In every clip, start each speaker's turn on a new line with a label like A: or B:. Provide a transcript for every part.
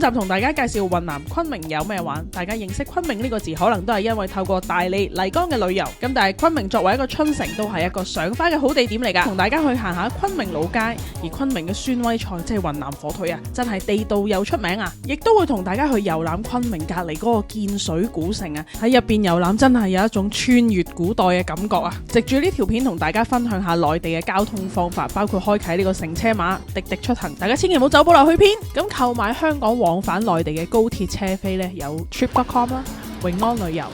A: 今集同大家介紹雲南昆明有咩玩。大家認識昆明呢個字可能都係因為透過大理麗江嘅旅遊，咁但係昆明作為一個春城都係一個賞花嘅好地點嚟㗎，同大家去行下昆明老街。而昆明嘅酸威菜即係雲南火腿啊，真係地道又出名啊！亦都會同大家去遊覽昆明隔離嗰個建水古城啊，喺入邊遊覽真係有一種穿越古代嘅感覺啊！藉住呢條片同大家分享下內地嘅交通方法，包括開啟呢個乘車碼滴滴出行，大家千祈唔好走寶流去偏。咁購買香港往返內地嘅高鐵車飛呢，有 Trip.com 啦、永安旅遊，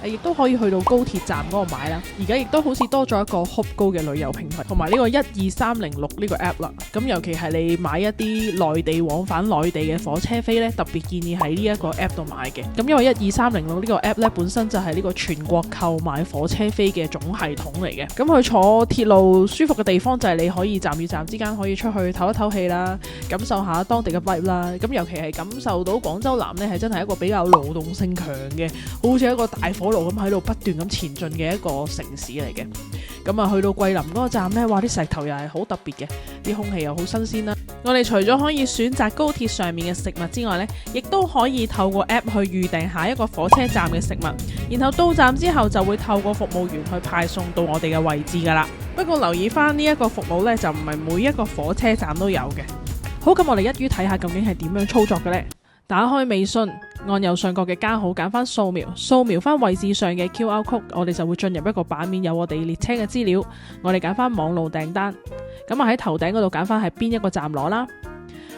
A: 亦都可以去到高鐵站嗰度買啦。而家亦都好似多咗一個 Hopgo 嘅旅遊平台，同埋呢個12306呢個 app 啦。咁尤其係你買一啲內地往返內地嘅火車飛呢，特別建議喺呢一個 app 度買嘅。咁因為12306呢個 app 呢，本身就係呢個全國購買火車飛嘅總系統嚟嘅。咁佢坐鐵路舒服嘅地方就係你可以站與站之間可以出去唞一唞氣啦，感受下當地嘅 vibe 啦。咁尤其係感受到廣州南呢，係真係一個比較勞動性強嘅，好似一個大火爐咁喺度不斷咁前進嘅一個城市嚟嘅。咁啊去到桂林嗰個站呢，哇，啲石頭又係好特別嘅，啲空氣又好新鮮啦。我哋除咗可以選擇高鐵上面嘅食物之外呢，亦都可以透過 app 去預訂下一個火車站嘅食物，然後到站之後就會透過服務員去派送到我哋嘅位置噶啦。不過留意翻呢一個服務呢，就唔係每一個火車站都有嘅。好，咁我哋一於睇下究竟係點樣操作嘅呢？打開微信，按右上角嘅加號揀翻掃描翻位置上嘅 QR code， 我哋就會進入一個版面，有我哋列車嘅資料。我哋揀翻網路訂單，咁啊喺頭頂嗰度揀翻係邊一個站攞啦。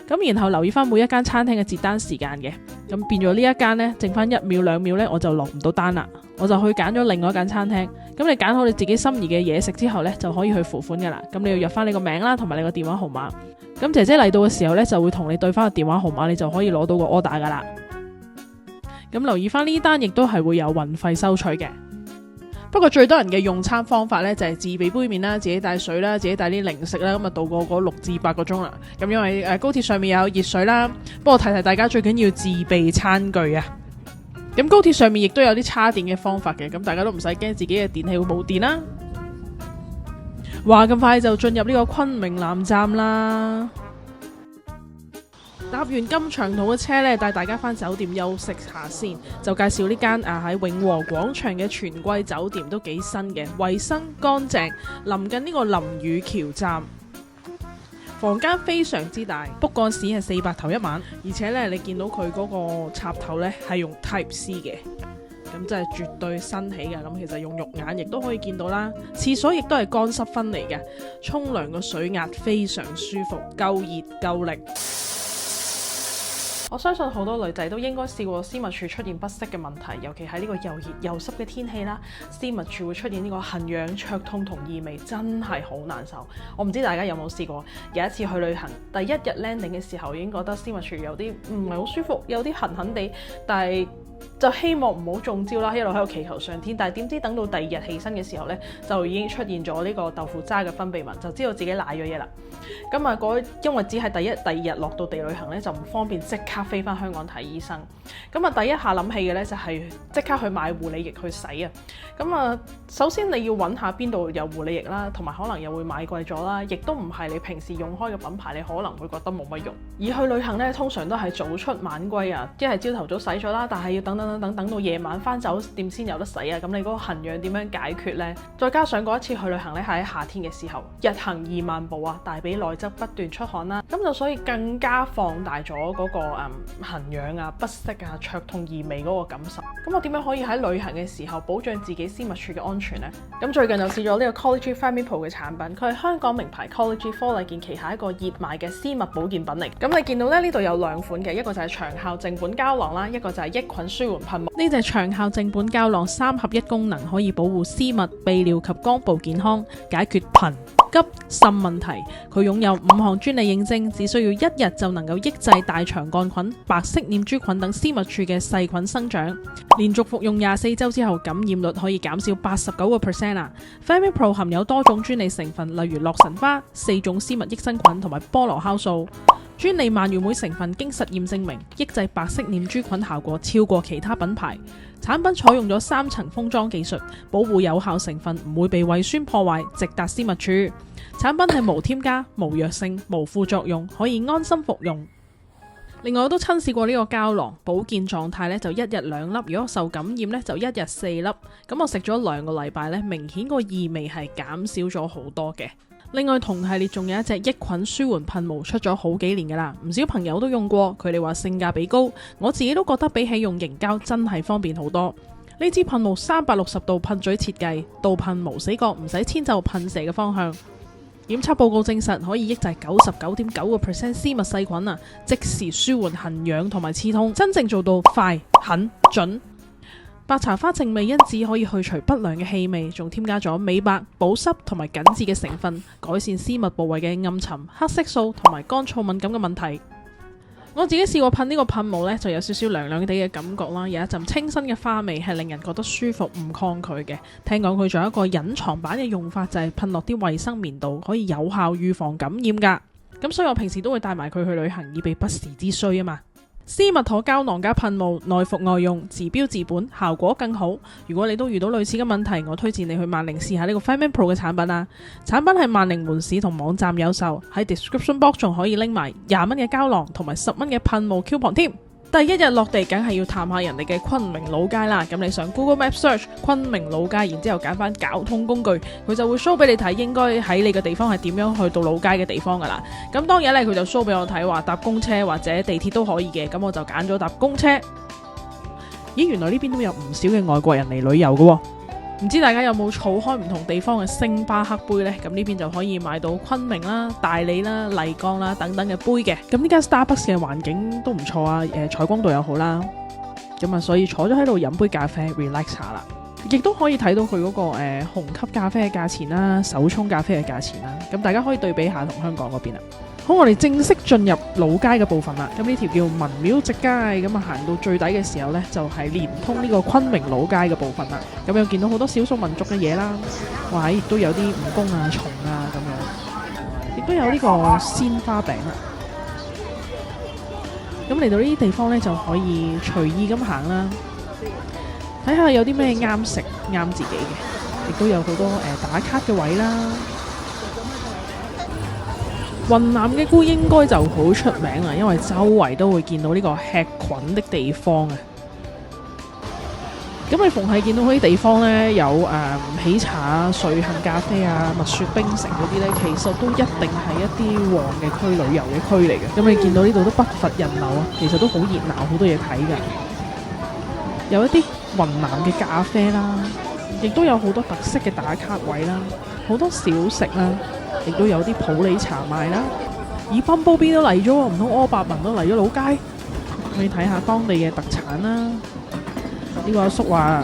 A: 咁然後留意翻每一間餐廳嘅截單時間嘅，咁變咗呢一間呢，剩翻1秒2秒呢，我就落唔到單啦，我就去揀咗另外一間餐廳。咁你揀好你自己心儀嘅嘢食之後呢，就可以去付款噶啦。咁你要入翻你個名啦，同埋你個電話號碼。咁姐姐嚟到嘅時候呢，就會同你對翻個電話號碼，你就可以攞到個 order 噶啦。咁留意翻呢單亦都係會有運費收取嘅。不過最多人嘅用餐方法呢，就係自備杯麵啦，自己帶水啦，自己帶啲零食啦，咁啊度過嗰6至8個鐘啦。咁因為高鐵上面有熱水啦，不過提提大家最緊要自備餐具啊。咁高鐵上面亦都有啲叉電嘅方法嘅，咁大家都唔使驚自己嘅電器會冇電啦。話咁快就進入呢個昆明南站啦。搭完咁長途嘅車呢，帶大家返酒店休息下先，就介紹呢間喺永和廣場嘅全季酒店，都幾新嘅，衛生乾淨，臨近呢個林宇橋站。房間非常之大，book 嗰時係400頭一晚，而且呢，你見到佢嗰個插頭呢係用 Type C 嘅，咁真係絕對新起嘅。咁其實用肉眼亦都可以見到啦。廁所亦都係乾濕分離嘅，沖涼個水壓非常舒服，夠熱夠力。我相信好多女仔都應該試過私密處出現不適嘅問題，尤其喺呢個又熱又濕嘅天氣啦，私密處會出現呢個痕癢、灼痛同異味，真係好難受。我唔知大家有冇試過，有一次去旅行，第一日 landing 嘅時候已經覺得私密處有啲唔係好舒服，有啲痕痕地，但係就希望唔好中招啦，一路喺度祈求上天。但係點知等到第2日起身嘅時候呢，就已經出現咗呢個豆腐渣嘅分泌物，就知道自己賴咗嘢啦。咁啊，因為只係第2日落到地旅行呢，就唔方便即刻飛翻香港睇醫生。咁啊，第一下諗起嘅呢，就係即刻去買護理液去洗啊。咁啊，首先你要揾下邊度有護理液啦，同埋可能又會買貴咗啦，亦都唔係你平時用開嘅品牌，你可能會覺得冇乜用。而去旅行呢，通常都係早出晚歸啊，一係朝頭早洗咗啦，但係要等到夜晚翻酒店先有得洗啊。咁你嗰個痕癢點樣解決呢？再加上嗰一次去旅行呢，係喺夏天嘅時候，日行2萬步啊，大髀內側不斷出汗啦，咁就所以更加放大咗嗰個痕癢啊、不適啊、灼痛異味嗰個感受。咁我點樣可以喺旅行嘅時候保障自己私密處嘅安全呢？咁最近就試咗呢個 Collegiate FemiPro 嘅產品，佢係香港名牌 Collegiate 科麗健旗下一個熱賣嘅私密保健品嚟。咁你見到咧，呢度有2款嘅，一個就係長效淨本膠囊啦，一個就係益菌舒緩噴霧。呢隻長效淨本膠囊3合1功能，可以保護私密、泌尿及肛部健康，解決頻急腎問題。佢擁有5項專利認證，只需要1日就能夠抑制大腸桿菌、白色念珠菌等私密處嘅細菌生長。連續服用24週之後，感染率可以減少89% 啊。FemiPro 含有多種專利成分，例如洛神花、4種絲襪益生菌同埋菠蘿酵素。專利蔓越莓成分經實驗證明，抑制白色念珠菌效果超過其他品牌。產品採用咗3層封裝技術，保護有效成分唔會被胃酸破壞，直達私密處。產品係無添加、無藥性、無副作用，可以安心服用。另外我都親試過呢個膠囊，保健狀態呢就1日2粒，如果受感染呢就1日4粒。咁我食咗2個禮拜呢，明顯個異味係減少咗好多嘅。另外同系列仲有一隻益菌舒緩噴霧出咗好幾年噶啦，唔少朋友都用過，佢哋話性價比高，我自己都覺得比起用凝膠真係方便好多。呢支噴霧360度噴嘴設計，倒噴無死角，唔使遷就噴射嘅方向。檢測報告證實可以抑制99.9% 絲襪細菌啊，即時舒緩痕癢同埋刺痛，真正做到快、狠、準。白茶花淨味因子可以去除不良嘅氣味，仲添加咗美白、保濕同埋緊緻嘅成分，改善絲襪部位嘅暗沉、黑色素同埋乾燥敏感嘅問題。我自己試過噴呢個噴霧呢，就有少少涼涼地嘅感覺啦，有一陣清新嘅花味，係令人覺得舒服唔抗拒嘅。聽講佢仲有一個隱藏版嘅用法，就係噴落啲衛生棉度，可以有效預防感染噶。咁所以我平時都會帶埋佢去旅行，以備不時之需啊嘛。絲襪妥膠囊加噴霧，內服外用，治標治本，效果更好。如果你都遇到類似嘅問題，我推薦你去萬寧試下呢個 Fireman Pro 嘅產品啊！產品係萬寧門市同網站有售，喺 description box 仲可以拎埋20蚊嘅膠囊同埋10蚊嘅噴霧 coupon 添。第一日落地梗係要探下人哋嘅昆明老街啦，咁你上 Google Map search 昆明老街，然之後揀翻交通工具，佢就會 show 俾你睇應該喺你嘅地方係點樣去到老街嘅地方噶啦。咁當然咧，佢就 show 俾我睇話搭公車或者地鐵都可以嘅，咁我就揀咗搭公車。咦，原來呢邊都有唔少嘅外國人嚟旅遊嘅喎。唔知大家有冇儲開唔同地方嘅星巴克杯呢？咁呢邊就可以買到昆明啦、大理啦、麗江啦等等嘅杯嘅。咁呢間 Starbucks 嘅環境都唔錯啊，採光度又好啦。咁啊，所以坐咗喺度飲杯咖啡 relax 下啦。亦都可以睇到佢嗰個紅級咖啡嘅價錢啦、手沖咖啡嘅價錢啦。咁大家可以對比下同香港嗰邊啦。好，我哋正式進入老街嘅部分啦。咁呢條叫文廟直街，咁啊行到最底嘅時候呢，就係連通呢個昆明老街嘅部分啦。咁又見到好多少數民族嘅嘢啦，哇！亦都有啲蜈蚣啊、蟲啊咁樣，亦都有呢個鮮花餅啦。咁嚟到呢啲地方呢，就可以隨意咁行啦，睇下有啲咩啱食啱自己嘅，亦都有好多打卡嘅位啦。雲南嘅菇應該就好出名啦，因為周圍都會見到呢個吃菌的地方啊。咁你逢係見到嗰啲地方呢，有喜茶啊、瑞幸咖啡啊、蜜雪冰城嗰啲呢，其實都一定係一啲旺嘅區、旅遊嘅區嚟嘅。咁你見到呢度都不乏人流啊，其實都好熱鬧，好多嘢睇㗎。有一啲雲南嘅咖啡啦，亦都有好多特色嘅打卡位啦，好多小食啦。亦都有啲普洱茶賣啦，而 Bumblebee 都嚟咗，唔通柯百文都嚟咗老街？可以睇下當地嘅特產啦。呢個阿叔話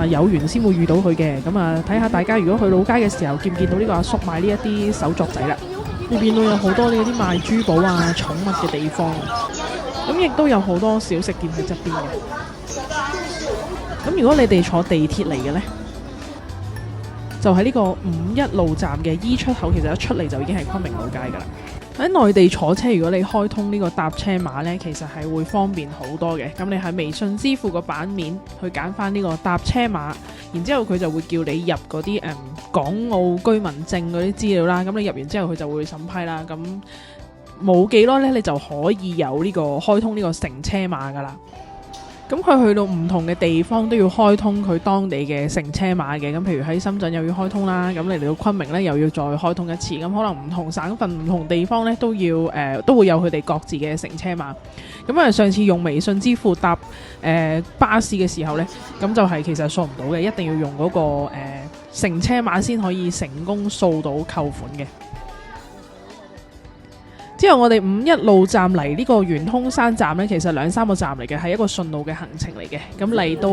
A: 有緣先會遇到佢嘅，咁啊睇下大家如果去老街嘅時候，見唔見到呢個阿叔賣呢一啲手作仔啦？呢邊都有好多呢啲賣珠寶啊、寵物嘅地方，咁亦都有好多小食店喺側邊嘅。咁如果你哋坐地鐵嚟嘅呢，就喺呢個5-1路站嘅 E 出口，其實一出嚟就已經係昆明老街噶啦。喺內地坐車，如果你開通呢個搭車碼呢，其實係會方便好多嘅。咁你喺微信支付個版面去揀翻呢個搭車碼，然之後佢就會叫你入嗰啲港澳居民證嗰啲資料啦。咁你入完之後，佢就會審批啦。咁冇幾耐呢，你就可以有呢個開通呢個乘車碼噶啦。咁佢去到唔同嘅地方都要開通佢當地嘅乘車碼嘅，咁譬如喺深圳又要開通啦，咁你嚟到昆明呢又要再開通一次，咁可能唔同省份唔同地方呢都要都會有佢哋各自嘅乘車碼。咁啊上次用微信支付搭巴士嘅時候呢，咁就係其實掃唔到嘅，一定要用嗰個乘車碼先可以成功掃到扣款嘅。之後我哋5-1路站嚟呢個圓通山站呢，其實2-3個站嚟嘅，係一個順路嘅行程嚟嘅。咁嚟到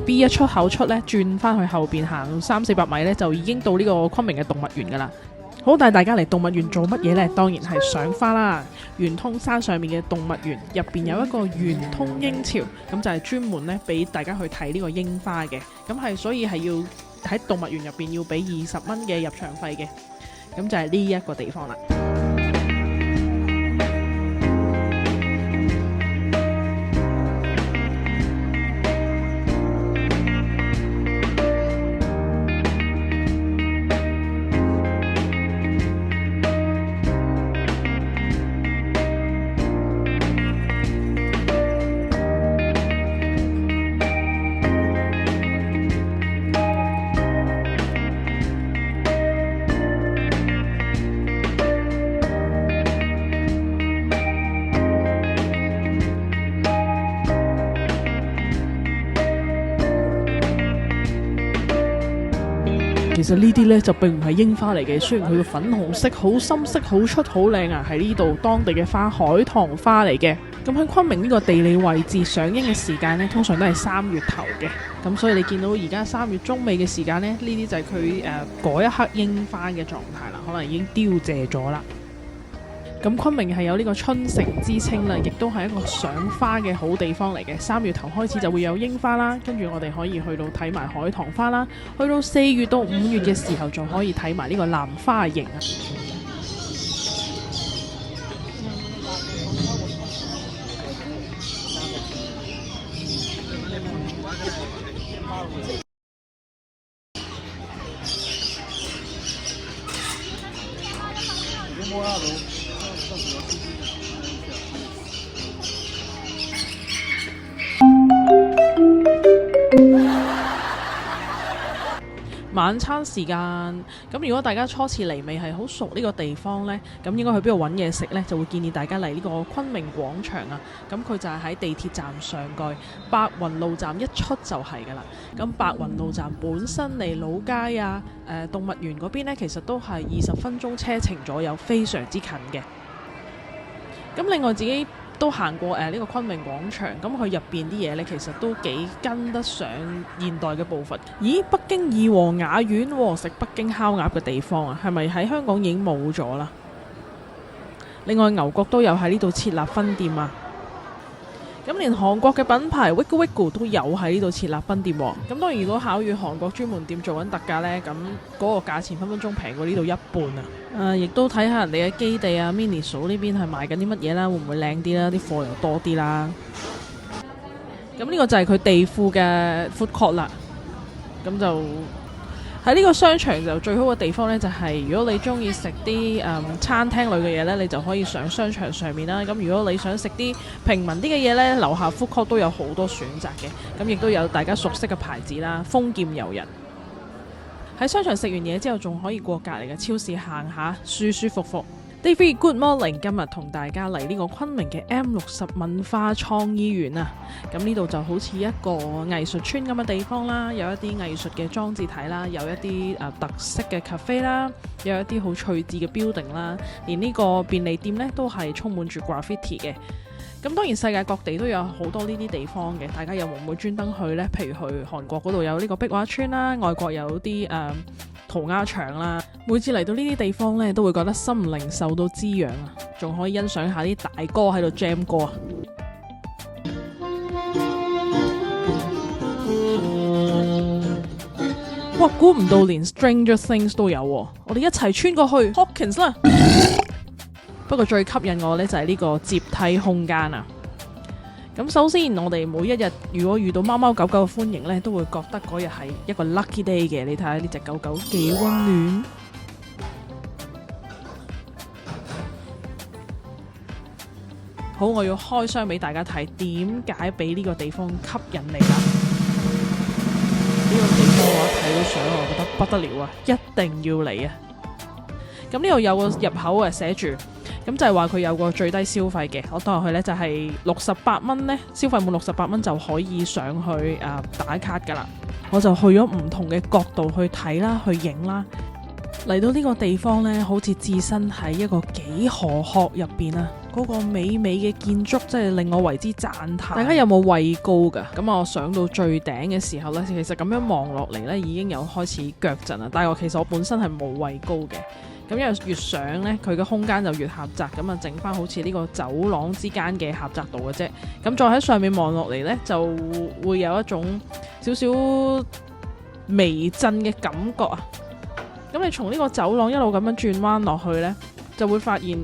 A: B1 出口出呢，轉翻去後邊行300-400米呢，就已經到呢個昆明嘅動物園噶啦。好，帶大家嚟動物園做乜嘢呢？當然係賞花啦。圓通山上面嘅動物園入邊有一個圓通鷹巢，咁就係專門呢俾大家去睇呢個櫻花嘅。咁所以係要喺動物園入邊要俾20蚊嘅入場費嘅。咁就係呢一個地方啦。其實呢啲呢就並唔係櫻花嚟嘅，雖然佢嘅粉紅色好深色好出好靚啊，係呢度當地嘅花海棠花嚟嘅。咁喺昆明呢個地理位置上櫻嘅時間呢，通常都係3月頭嘅，咁所以你見到而家3月中尾嘅時間呢，呢啲就係佢嗰一刻櫻花嘅狀態啦，可能已經凋謝咗啦。咁昆明係有呢個春城之稱啦，亦都係一個賞花嘅好地方嚟嘅。3月頭開始就會有櫻花啦，跟住我哋可以去到睇埋海棠花啦，去到4月到5月嘅時候就可以睇埋呢個蘭花楹啊。晚餐時間，咁如果大家初次嚟未係好熟呢個地方呢，咁應該去邊度揾嘢食呢？就會建議大家嚟呢個昆明廣場啊。咁佢就係喺地鐵站上蓋白雲路站一出就係㗎啦。咁白雲路站本身離老街啊、動物園嗰邊呢，其實都係20分鐘車程左右，非常之近嘅。咁另外自己都行過呢個昆明廣場，咁佢入邊啲嘢呢，其實都幾跟得上現代嘅步伐。咦，北京義和雅苑喎，食北京烤鴨嘅地方啊，係咪喺香港已經冇咗啦？另外牛角都有喺呢度設立分店啊。咁連韓國嘅品牌 Wigu Wigu 都有喺呢度設立分店喎。咁當然如果考慮韓國專門店做緊特價呢，咁嗰個價錢分分鐘平過呢度一半啊！亦都睇下人哋嘅基地啊 Miniso 呢邊係賣緊啲乜嘢啦，會唔會靚啲啦？啲貨又多啲啦。咁呢個就係佢地庫嘅 food court 啦。咁就喺呢個商場就最好嘅地方呢，就係如果你中意食啲餐廳類嘅嘢呢，你就可以上商場上面啦。咁如果你想食啲平民啲嘅嘢呢，樓下 food court 都有好多選擇嘅。咁亦都有大家熟悉嘅牌子啦，豐儉由人。喺商場食完嘢之後，仲可以過隔離嘅超市行下，舒舒服服。David Good Morning， 今日同大家嚟呢個昆明嘅 M60 文化創意園啊！咁呢度就好似一個藝術村咁嘅地方啦，有一啲藝術嘅裝置體啦，有一啲特色嘅 cafe 啦，有一啲好趣致嘅 building 啦，連呢個便利店呢都係充滿住 graffiti 嘅。咁當然世界各地都有好多呢啲地方嘅，大家有冇會專登去呢？譬如去韓國嗰度有呢個壁畫村啦，外國有啲塗鴉牆啦。每次嚟到呢啲地方呢，都會覺得心靈受到滋養啊，仲可以欣賞下啲大哥喺度 jam 歌啊！哇，估唔到連 Stranger Things 都有喎，我哋一齊穿過去 Hawkins 啦！不過最吸引我呢，就係呢個接梯空間啊！咁首先我哋每一日如果遇到貓貓狗狗嘅歡迎呢，都會覺得嗰日係一個 lucky day 嘅。你睇下呢隻狗狗幾溫暖。好，我要開箱俾大家睇，點解俾呢個地方吸引你啦？呢個地方我睇到相，我覺得不得了啊，一定要嚟啊！咁呢度有個入口啊，寫住。咁就係話佢有個最低消費嘅，我當入去呢就係68蚊呢，消費滿68蚊就可以上去打卡噶啦。我就去咗唔同嘅角度去睇啦，去影啦。嚟到呢個地方呢，好似置身喺一個幾何殼入邊啊！嗰個美美嘅建築真係令我為之讚嘆。大家有冇畏高噶？咁我上到最頂嘅時候呢，其實咁樣望落嚟呢，已經有開始腳震啦。但係其實我本身係冇畏高嘅。咁因為越上呢，佢嘅空間就越狹窄，咁啊整翻好似呢個走廊之間嘅狹窄度嘅啫。咁再喺上面望落嚟呢，就會有一種少少微震嘅感覺啊！咁你從呢個走廊一路咁樣轉彎落去呢，就會發現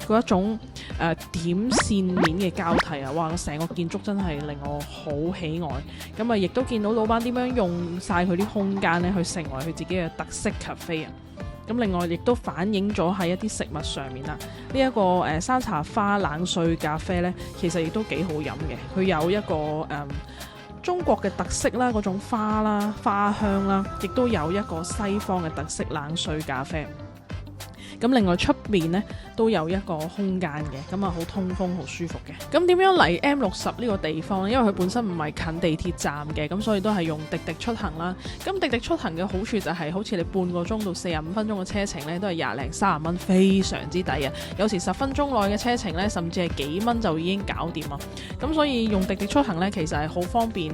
A: 嗰一種點線面嘅交替啊！哇！成個建築真係令我好喜愛。咁啊，亦都見到老闆點樣用晒佢啲空間呢，去成為佢自己嘅特色 cafe 啊！咁另外亦都反映咗喺一啲食物上面啦。呢一個山茶花冷萃咖啡呢，其實亦都幾好飲嘅。佢有一個中國嘅特色啦，嗰種花啦、花香啦，亦都有一個西方嘅特色冷萃咖啡。咁另外出面呢都有一個空間嘅，咁啊好通風好舒服嘅。咁點樣嚟 M60呢個地方呢？因為佢本身唔係近地鐵站嘅，咁所以都係用滴滴出行啦。咁滴滴出行嘅好處就係好似你半個鐘到45分鐘嘅車程呢，都係20零30蚊，非常之抵啊！有時10分鐘內嘅車程呢，甚至係幾蚊就已經搞掂啊！咁所以用滴滴出行呢，其實係好方便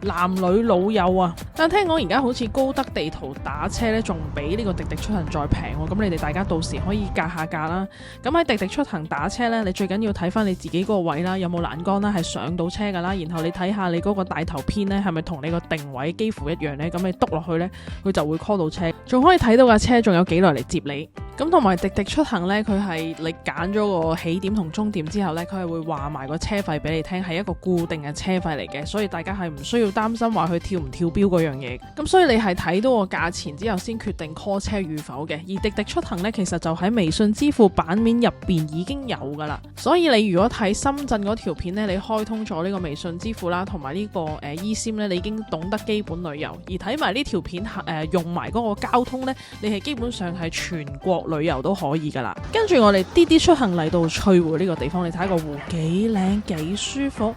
A: 男女老幼啊。但聽講而家好似高德地圖打車呢，仲比呢個滴滴出行再平喎。咁你哋大家到時可以格下價啦。咁喺滴滴出行打車呢，你最緊要睇翻你自己嗰個位啦，有冇欄杆啦，係上到車噶啦。然後你睇下你嗰個大頭偏呢，係咪同你個定位幾乎一樣呢？咁你篤落去呢，佢就會 call 到車，仲可以睇到架車仲有幾耐嚟接你。咁同埋滴滴出行呢，佢係你揀咗個起點同終點之後呢，佢係會話埋個車費俾你聽，係一個固定嘅車費嚟嘅，所以大家係唔需要擔心話佢跳唔跳標嗰樣嘢。咁所以你係睇到個價錢之後先決定 call 車與否嘅。而滴滴出行呢，其實就喺微信支付版面入邊已經有噶啦。所以你如果睇深圳嗰條片呢，你開通咗呢個微信支付啦，同埋呢個eSIM 呢，你已經懂得基本旅遊。而睇埋呢條片用埋嗰個交通呢，你係基本上係全國旅遊都可以噶啦。跟住我哋滴滴出行嚟到翠湖呢個地方，你睇個湖幾靚幾舒服，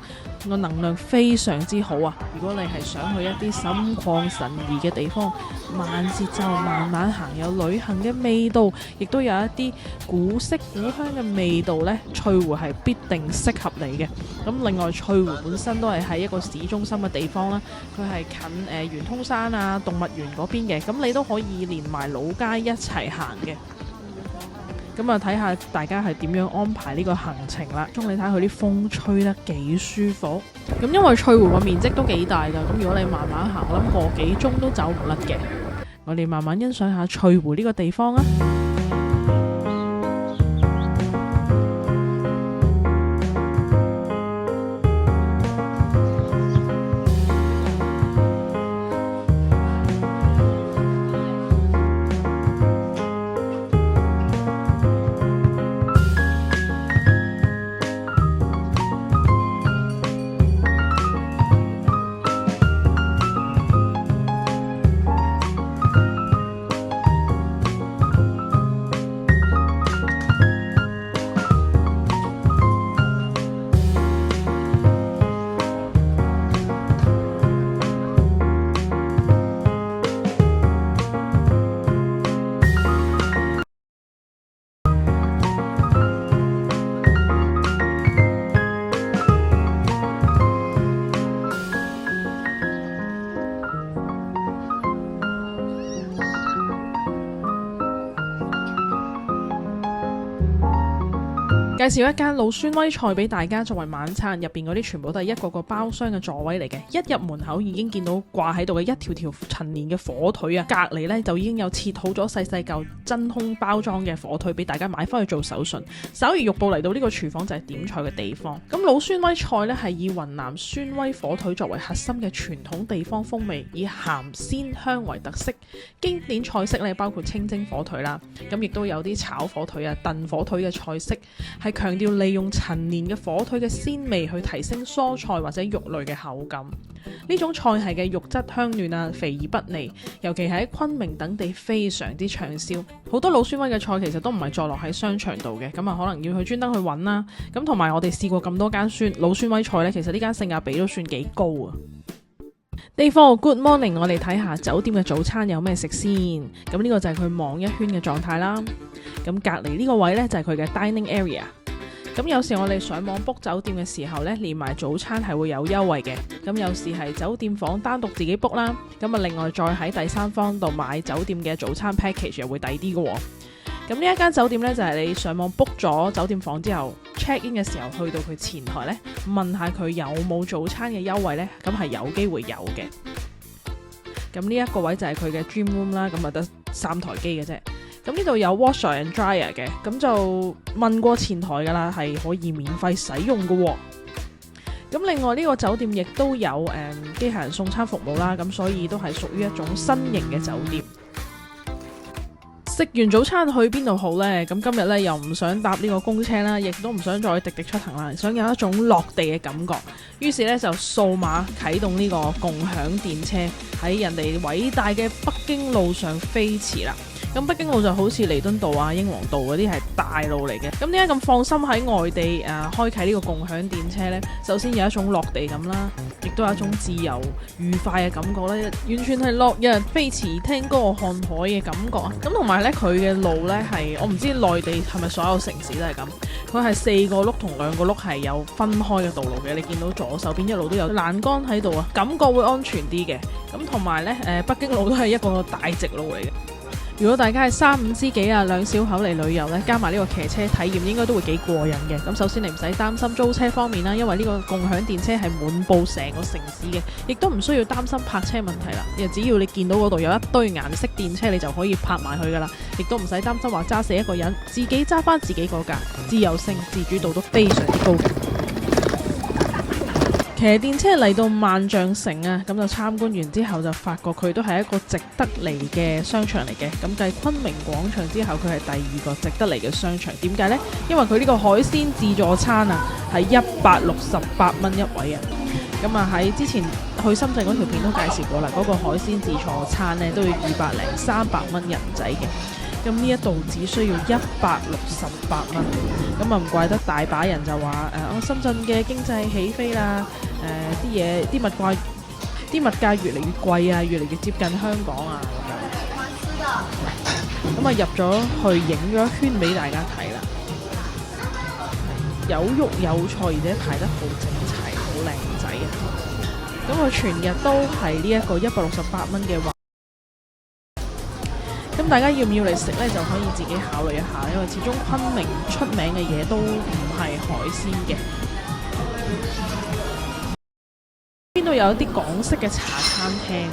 A: 個能量非常之好啊！如果你係想去一啲心曠神怡嘅地方，慢節奏慢慢行，有旅行嘅味道，亦都有一啲古色古香嘅味道呢，翠湖係必定適合你嘅。咁另外翠湖本身都係喺一個市中心嘅地方啦，佢係近圓通山啊動物園嗰邊嘅，咁你都可以連埋老街一齊行嘅。咁啊，睇下大家係點樣安排呢個行程啦。中你睇下佢啲風吹得幾舒服。咁因為翠湖個面積都幾大㗎，咁如果你慢慢行，諗個幾鐘都走唔甩嘅。我哋慢慢欣賞下翠湖呢個地方啊。介紹一間老孫威菜俾大家作為晚餐，入邊嗰啲全部都係一個個包廂嘅座位嚟嘅。一入門口已經見到掛喺度嘅一條條陳年嘅火腿啊，隔離呢就已經有切好咗細細嚿真空包裝嘅火腿俾大家買翻去做手信。稍而欲步嚟到呢個廚房就係點菜嘅地方。咁老孫威菜呢係以雲南孫威火腿作為核心嘅傳統地方風味，以鹹鮮香為特色。經典菜式呢包括清蒸火腿啦，咁亦都有啲炒火腿啊、燉火腿嘅菜式。係強調利用陳年嘅火腿嘅鮮味去提升蔬菜或者肉類嘅口感。呢種菜系嘅肉質香嫩啊，肥而不膩，尤其喺昆明等地非常之暢銷。好多老孫威嘅菜其實都唔係坐落喺商場度嘅，咁啊可能要去專登去揾啦。咁同埋我哋試過咁多間老孫威菜呢，其實呢間性價比都算幾高啊。地方 Good morning， 我哋睇下酒店嘅早餐有咩食先。咁呢個就係佢望一圈嘅狀態啦。咁隔離呢個位呢，就係佢嘅 dining area。咁有時我哋上網 book 酒店嘅時候呢，連埋早餐係會有優惠嘅。咁有時係酒店房單獨自己 book 啦，咁啊另外再喺第三方度買酒店嘅早餐 package 又會抵啲嘅喎。咁呢一間酒店呢，就係你上網 book 咗酒店房之後 check in 嘅時候去到佢前台呢，問下佢有冇早餐嘅優惠呢，咁係有機會有嘅。咁呢一個位就係佢嘅 dream room 啦，咁啊得3台機嘅啫。咁呢度有 washer and dryer 嘅，咁就問過前台噶啦，係可以免費使用嘅喎。咁另外呢個酒店亦都有機械人送餐服務啦，咁所以都係屬於一種新型嘅酒店。食完早餐去邊度好呢？咁今日呢，又唔想搭呢個公車啦，亦都唔想再滴滴出行啦，想有一種落地嘅感覺。於是呢，就掃碼啟動呢個共享電車，喺人哋偉大嘅北京路上飛馳啦。咁北京路就好似彌敦道啊、英皇道嗰啲係大路嚟嘅。咁點解咁放心喺外地開啟呢個共享電車呢？首先有一種落地感啦，亦都有一種自由愉快嘅感覺咧，完全係落日飛馳聽歌看海嘅感覺啊！咁同埋呢，佢嘅路呢係我唔知內地係咪所有城市都係咁，佢係4個轆同2個轆係有分開嘅道路嘅。你見到左手邊一路都有欄杆喺度啊，感覺會安全啲嘅。咁同埋呢，北京路都係一個大直路嚟嘅。如果大家係3、5知己啊2小口嚟旅遊呢，加埋呢個騎車體驗，應該都會幾過癮嘅。咁首先你唔使擔心租車方面啦，因為呢個共享電車係滿佈成個城市嘅，亦都唔需要擔心泊車問題啦。只要你見到嗰度有一堆顏色電車，你就可以泊埋去噶啦，亦都唔使擔心話揸死一個人，自己揸翻自己嗰架，自由性、自主度都非常之高嘅。騎電車嚟到萬象城啊，咁就參觀完之後就發覺佢都係一個值得嚟嘅商場嚟嘅。咁繼昆明廣場之後，佢係第2個值得嚟嘅商場。點解呢？因為佢呢個海鮮自助餐啊，係168蚊一位啊。咁啊喺之前去深圳嗰條片都介紹過啦，嗰個海鮮自助餐呢都要200零300蚊人仔嘅。咁呢一度只需要168蚊，咁啊唔怪得大把人就話深圳嘅經濟起飛啦，啲物價越嚟越貴啊，越嚟越接近香港啊咁啊入咗去影咗一圈俾大家睇啦，有肉有菜，而且排得好整齊，好靚仔啊！咁佢全日都係呢一個168蚊嘅話。咁大家要唔要嚟食呢？就可以自己考慮一下，因為始終昆明出名嘅嘢都唔係海鮮嘅。邊度有一啲港式嘅茶餐廳，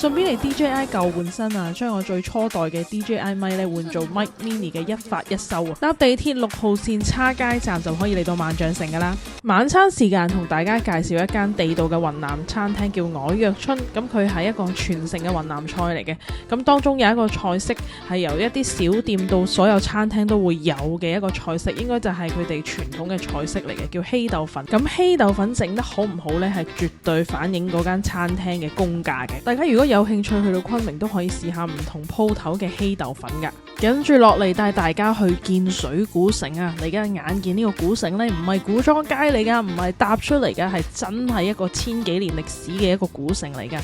A: 順便嚟 DJI 舊換新啊，將我最初代嘅 DJI 咪咧換做 Mic Mini 嘅一發一收啊！搭地鐵6號線叉街站就可以嚟到萬象城噶啦。晚餐時間同大家介紹一間地道嘅雲南餐廳，叫藹藥春。咁佢係一個傳承嘅雲南菜嚟嘅。咁當中有一個菜式係由一啲小店到所有餐廳都會有嘅一個菜式，應該就係佢哋傳統嘅菜式嚟嘅，叫稀豆粉。咁稀豆粉整得好唔好呢？係絕對反映嗰間餐廳嘅功架嘅。大家如果有興趣去到昆明，都可以試下唔同鋪頭嘅稀豆粉噶。跟住落嚟帶大家去建水古城啊！你而家眼見呢個古城呢，唔係古裝街嚟噶，唔係搭出嚟噶，係真係一個1000幾年歷史嘅一個古城嚟噶。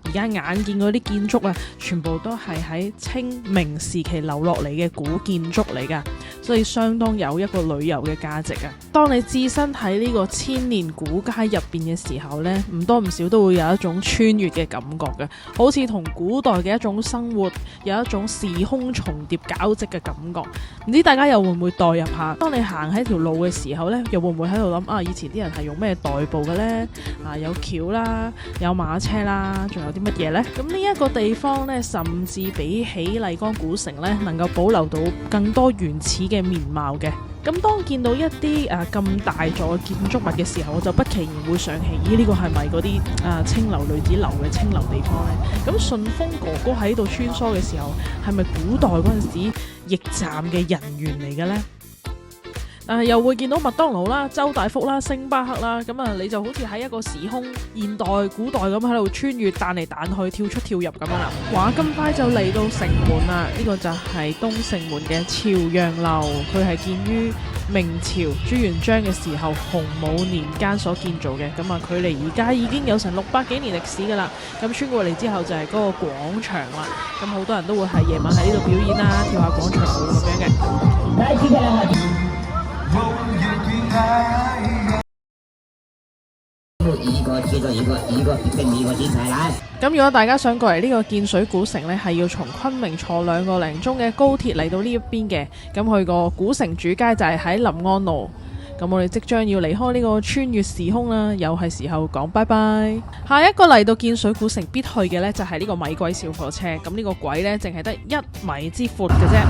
A: 而家眼見嗰啲建築啊，全部都係喺清明時期留落嚟嘅古建築嚟噶，所以相當有一個旅遊嘅價值啊！當你置身喺呢個1000年古街入邊嘅時候呢，唔多唔少都會有一種穿越嘅感覺嘅，好似同古代嘅一種生活有一種時空重疊交織嘅感覺。唔知大家又會唔會代入下？當你行喺條路嘅時候呢，又會唔會喺度諗啊？以前啲人係用咩代步嘅呢？有橋啦，有馬車啦，仲有啲乜嘢呢？咁呢一個地方呢，甚至比起麗江古城呢，能夠保留到更多原始嘅面貌嘅。咁當見到一啲咁大座嘅建築物嘅時候，我就不期然會想起，咦，呢個係咪嗰啲青樓女子樓嘅青樓地方呢？咁順豐哥哥喺度穿梭嘅時候，係咪古代嗰陣時驛站嘅人員嚟嘅呢？又會見到麥當勞啦、周大福啦、星巴克啦，咁你就好似喺一個時空現代、古代咁喺度穿越彈嚟彈去、跳出跳入咁樣啦。話咁快就嚟到城門啦，呢個就係東城門嘅朝陽樓，佢係建於明朝朱元璋嘅時候洪武年間所建造嘅，咁距離而家已經有成600幾年歷史噶啦。咁穿過嚟之後就係嗰個廣場啦，咁好多人都會係夜晚喺呢度表演啦，跳下廣場舞咁樣嘅。咁如果大家想過嚟呢個建水古城呢，係要從昆明坐2個零鐘嘅高鐵嚟到呢一邊嘅。咁去個古城主街就係喺臨安路。咁我哋即將要離開呢個穿越時空啦，又係時候講拜拜。下一個嚟到建水古城必去嘅呢，就係呢個米軌小火車。咁呢個軌呢，淨係得1米之闊嘅啫。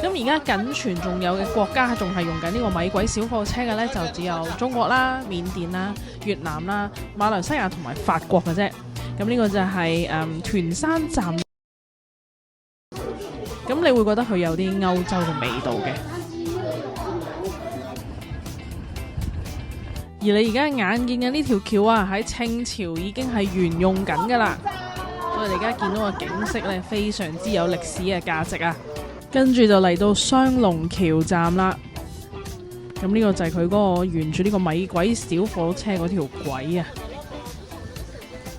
A: 咁而家僅存仲有嘅國家仲係用緊呢個米軌小貨車嘅呢，就只有中國啦、緬甸啦、越南啦、馬來西亞同埋法國嘅啫。咁呢個就係屯山站。咁你會覺得佢有啲歐洲嘅味道嘅。而你而家眼見嘅呢條橋啊，喺清朝已經係沿用緊噶啦。所為你而家見到個景色咧，非常之有歷史嘅價值啊。跟住就嚟到雙龍橋站啦。咁呢個就係佢嗰個沿住呢個米軌小火車嗰條軌啊。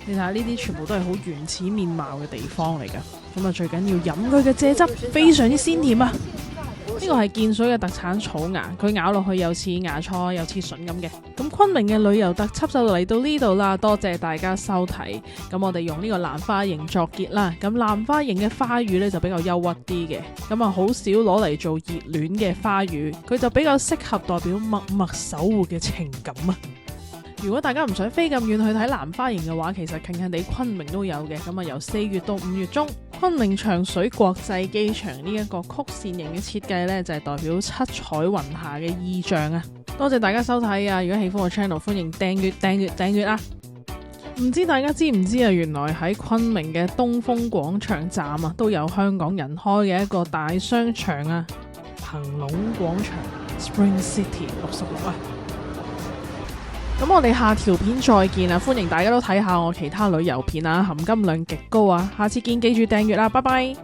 A: 你睇下呢啲全部都係好原始面貌嘅地方嚟噶。咁啊，最緊要飲佢嘅蔗汁，非常之鮮甜啊！呢個係建水嘅特產草芽，佢咬落去又似芽菜又似筍咁嘅。咁昆明嘅旅遊特輯就嚟到呢度啦，多謝大家收睇。咁我哋用呢個蘭花楹作結啦。咁蘭花楹嘅花語呢就比較憂鬱啲嘅，咁啊好少攞嚟做熱戀嘅花語，佢就比較適合代表默默守護嘅情感啊。如果大家唔想飛咁遠去睇蘭花楹嘅話，其實近近地昆明都有嘅。咁啊，由4月到5月中，昆明長水國際機場呢一個曲線型嘅設計呢，就係代表七彩雲霞嘅意象啊！多謝大家收睇啊！如果喜歡我 channel， 歡迎訂閱啊！唔知大家知唔知啊？原來喺昆明嘅東風廣場站啊，都有香港人開嘅一個大商場啊，騰龍廣場 Spring City 66啊！咁我哋下條片再見啊！歡迎大家都睇下我其他旅遊片啊，含金量極高啊！下次見，記住訂閱啦，拜拜。